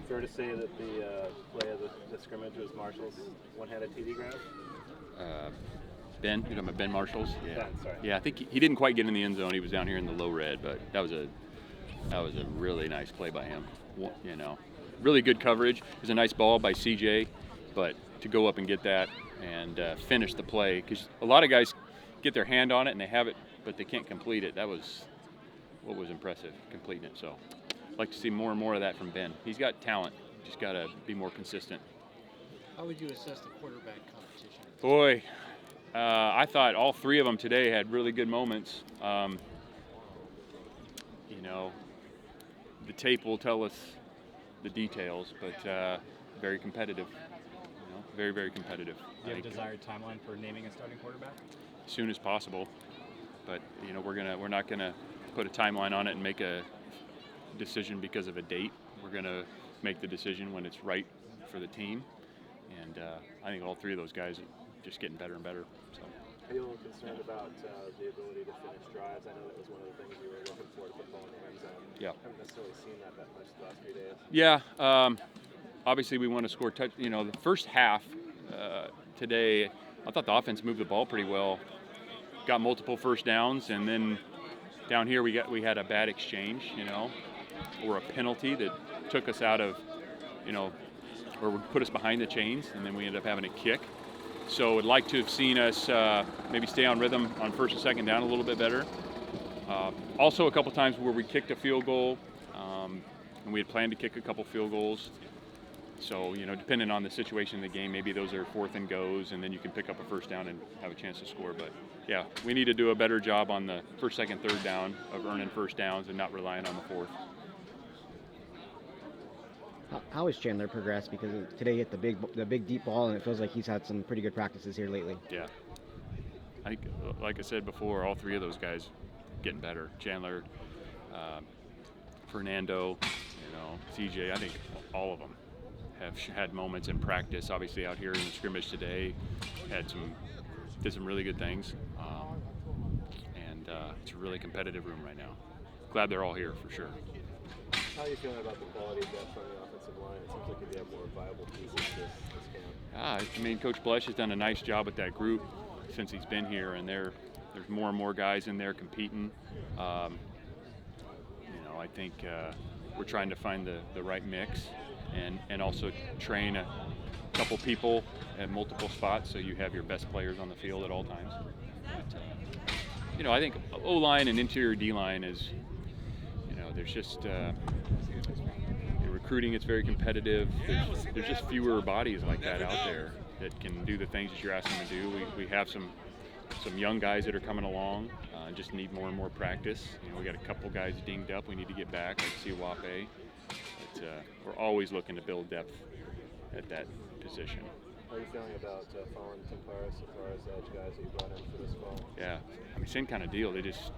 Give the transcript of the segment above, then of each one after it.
Fair to say that the play of the scrimmage was Marshall's one-handed TD grab? Ben, you're talking about Ben Marshalls? Yeah. Ben, sorry. Yeah, I think he didn't quite get in the end zone. He was down here in the low red, but that was a really nice play by him. You know, really good coverage. It was a nice ball by CJ, but to go up and get that and finish the play, because a lot of guys get their hand on it and they have it, but they can't complete it. That was what was impressive, completing it. So I'd like to see more and more of that from Ben. He's got talent. Just got to be more consistent. How would you assess the quarterback competition? Boy, I thought all three of them today had really good moments. You know, the tape will tell us the details, but very competitive. You know, very, very competitive. Do you have a desired timeline for naming a starting quarterback? As soon as possible, but you know, we're not gonna put a timeline on it and make a decision because of a date. We're gonna make the decision when it's right for the team, and I think all three of those guys are just getting better and better. So. Are you a little concerned about the ability to finish drives? I know that was one of the things you were looking for to put the ball in the end zone. Yeah. I haven't necessarily seen that much the last few days. Yeah. Obviously, we want to score touch. You know, the first half today, I thought the offense moved the ball pretty well. Got multiple first downs, and then down here we had a bad exchange. You know, or a penalty that took us out of, you know, or would put us behind the chains, and then we ended up having a kick. So I'd like to have seen us maybe stay on rhythm on first and second down a little bit better. Also a couple times where we kicked a field goal, and we had planned to kick a couple field goals. So, you know, depending on the situation in the game, maybe those are fourth and goes, and then you can pick up a first down and have a chance to score. But yeah, we need to do a better job on the first, second, third down of earning first downs and not relying on the fourth. How has Chandler progressed? Because today he hit the big deep ball, and it feels like he's had some pretty good practices here lately. Yeah, I think, like I said before, all three of those guys getting better. Chandler, Fernando, you know, CJ. I think all of them have had moments in practice. Obviously, out here in the scrimmage today, did some really good things, and it's a really competitive room right now. Glad they're all here for sure. How are you feeling about the quality of depth on the offensive line? It seems like you have more viable pieces this camp. I mean, Coach Blesh has done a nice job with that group since he's been here, and there's more and more guys in there competing. You know, I think we're trying to find the right mix, and also train a couple people at multiple spots so you have your best players on the field at all times. But, you know, I think O-line and interior D-line is, you know, there's just recruiting. It's very competitive. There's just fewer bodies like that out there that can do the things that you're asking them to do. We have some young guys that are coming along, just need more and more practice. You know, we got a couple guys dinged up. We need to get back, like Siwape. But we're always looking to build depth at that position. How are you feeling about following Tempara so far as edge guys that you brought in for this fall? Yeah, I mean, same kind of deal. They just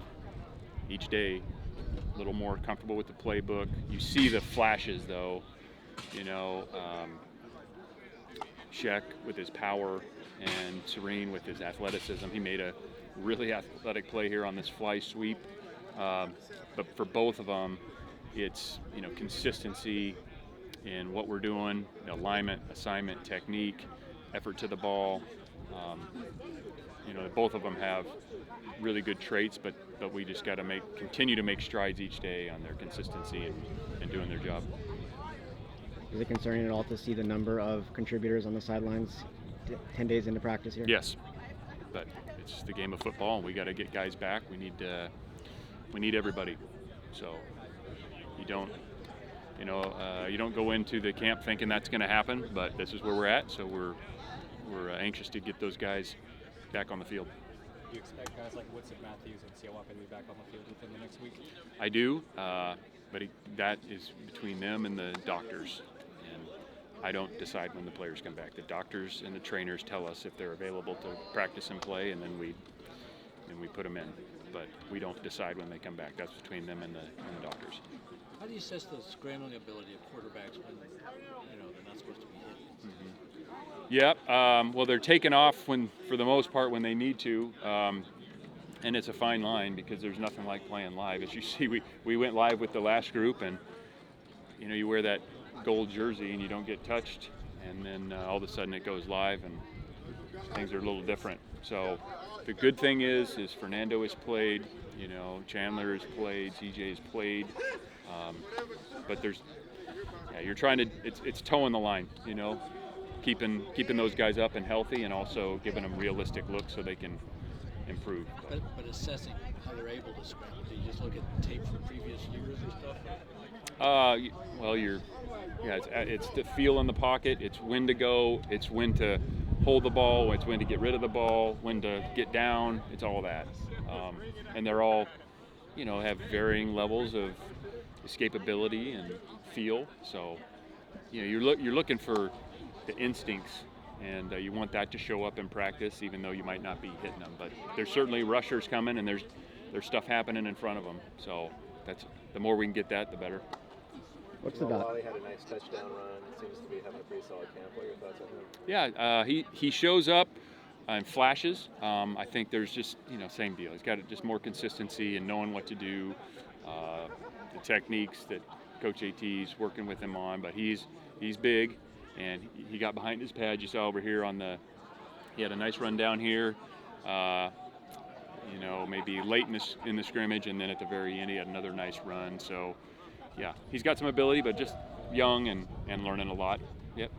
each day a little more comfortable with the playbook. You see the flashes, though. You know, Sheck with his power and Serene with his athleticism. He made a really athletic play here on this fly sweep. But for both of them, it's, you know, consistency in what we're doing, alignment, assignment, technique, effort to the ball. You know, both of them have really good traits, but we just got to continue to make strides each day on their consistency and doing their job. Is it concerning at all to see the number of contributors on the sidelines 10 days into practice here? Yes, but it's the game of football, and we got to get guys back. We need everybody. So you don't go into the camp thinking that's going to happen, but this is where we're at. So we're anxious to get those guys back on the field. Do you expect guys like Woodson Matthews and Siwape to be back on the field within the next week? I do, but that is between them and the doctors. And I don't decide when the players come back. The doctors and the trainers tell us if they're available to practice and play, and then we put them in. But we don't decide when they come back. That's between them and the doctors. How do you assess the scrambling ability of quarterbacks when, you know, they're not supposed to be hit? Yep. Well, they're taking off for the most part when they need to, and it's a fine line because there's nothing like playing live. As you see, we went live with the last group, and you wear that gold jersey and you don't get touched, and then all of a sudden it goes live and things are a little different. So the good thing is Fernando has played, Chandler has played, CJ has played, but you're trying to, it's towing the line, keeping those guys up and healthy, and also giving them realistic looks so they can improve. But assessing how they're able to scramble, do you just look at tape from previous years or stuff? Well, it's the feel in the pocket. It's when to go. It's when to hold the ball. It's when to get rid of the ball. When to get down. It's all that. And they're all, have varying levels of escapability and feel. So, you're looking for the instincts, and you want that to show up in practice, even though you might not be hitting them. But there's certainly rushers coming, and there's stuff happening in front of them. So the more we can get that, the better. What's the value? Wally had a nice touchdown run. Seems to be having a pretty solid camp. What are your thoughts on him? Yeah, he shows up in flashes. I think there's just, same deal. He's got just more consistency and knowing what to do, the techniques that Coach AT's working with him on. But he's big, and he got behind his pad. You saw over here he had a nice run down here. Maybe late in the scrimmage, and then at the very end he had another nice run. So, yeah, he's got some ability, but just young and learning a lot. Yep.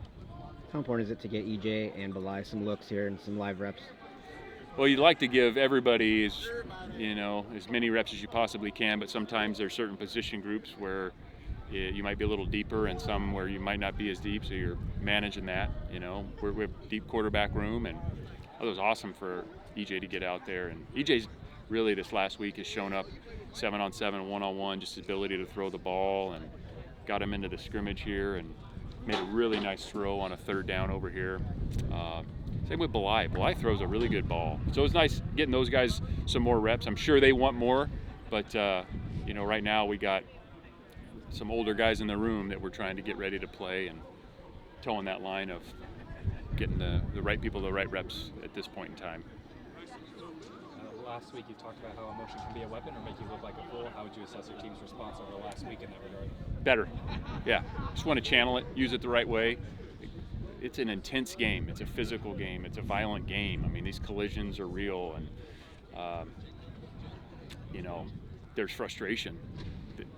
How important is it to get EJ and Belai some looks here and some live reps? Well, you'd like to give everybody as many reps as you possibly can, but sometimes there's certain position groups where you might be a little deeper, and some where you might not be as deep, so you're managing that. We have deep quarterback room, and it was awesome for EJ to get out there. And EJ's really this last week has shown up 7-on-7, 1-on-1, just his ability to throw the ball, and got him into the scrimmage here and made a really nice throw on a third down over here. Same with Belai. Belai throws a really good ball. So it's nice getting those guys some more reps. I'm sure they want more, but right now we got some older guys in the room that we're trying to get ready to play, and towing that line of getting the right people the right reps at this point in time. Last week you talked about how emotion can be a weapon or make you look like a fool. How would you assess your team's response over the last week in that regard? Better. Yeah. Just want to channel it, use it the right way. It's an intense game. It's a physical game. It's a violent game. I mean, these collisions are real, and there's frustration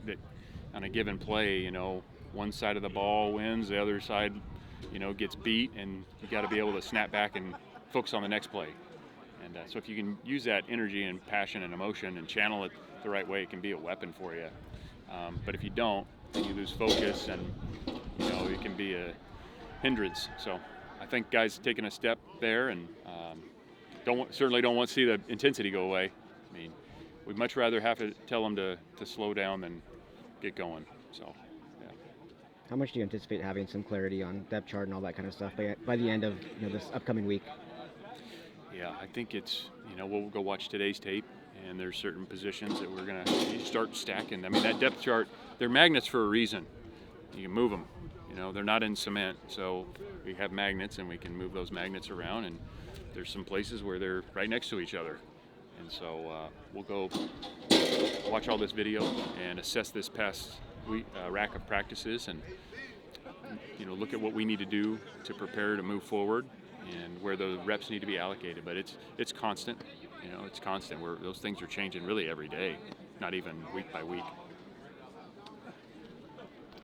that on a given play, one side of the ball wins, the other side, gets beat, and you got to be able to snap back and focus on the next play. And so if you can use that energy and passion and emotion and channel it the right way, it can be a weapon for you. But if you don't, then you lose focus, and it can be a hindrance. So I think guys taking a step there, and certainly don't want to see the intensity go away. I mean, we'd much rather have to tell them to slow down than get going. So, yeah. How much do you anticipate having some clarity on depth chart and all that kind of stuff by the end of this upcoming week? Yeah, I think it's, we'll go watch today's tape, and there's certain positions that we're going to start stacking. I mean, that depth chart, they're magnets for a reason. You can move them. They're not in cement, so we have magnets, and we can move those magnets around, and there's some places where they're right next to each other. And so we'll go watch all this video and assess this past rack of practices, and look at what we need to do to prepare to move forward, and where the reps need to be allocated. But it's constant. It's constant. Where those things are changing really every day, not even week by week.